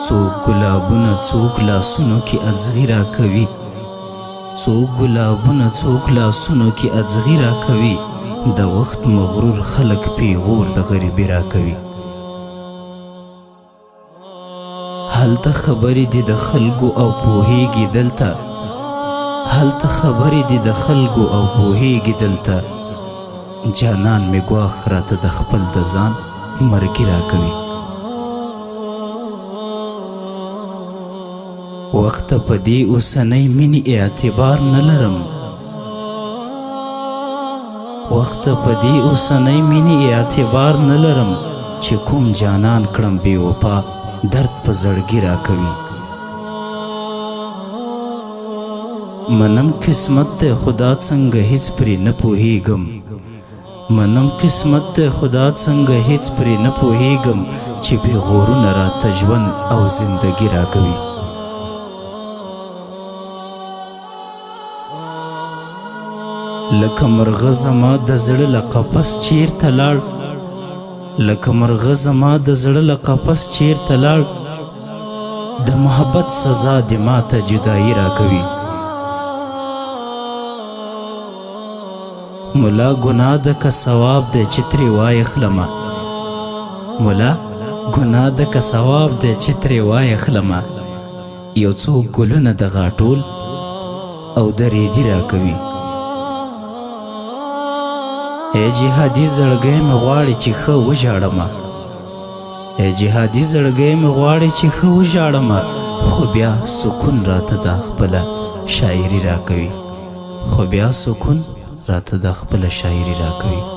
څوک ګلابونه څوک لاسونو کې ازغي راکوي، څوک ګلابونه څوک لاسونو کې ازغي راکوي، د وخت مغرور خلک پیغور د غریبي راکوي. هلته خبرې دي د خلکو او پوهیږي دلته، هلته خبرې دي د خلکو او پوهیږي دلته، جانان مې ګواښ راته د خپل د ځان مرګي راکوي. وخت په دې اوسنۍ مینې اعتبار نه لرم، وخت په دې اوسنۍ مینې اعتبار نه لرم، چې کوم جانان کړم بې وفا درد په زړګي راکوي. منم قسمت دی خدا څنګه هیڅ پرې نه پوهیږم، منم قسمت دی خدا څنګه هیڅ پرې نه پوهیږم، چې بې غورونه راته ژوند او زندګي راکوي. لکه مرغه زما د زړه له قفس چیرته لاړ، لکه مرغه زما د زړه له قفس چیرته لاړ، د محبت سزا دې ماته جدایي راکوي. ملا ګناه ده که ثواب دی چې ترې وایخلمه، ملا ګناه ده که ثواب دی چې ترې وایخلمه، یو څوک ګلونه د غاټول او د ریدي راکوي. ای جهادي زړګی مې غواړي چې ښه وژاړمه، ای جهادي زړګی مې غواړي چې ښه وژاړمه، خو بیا سکون راته دا خپله شاعري راکوي، خو بیا سکون راته دا خپله شاعري راکوي.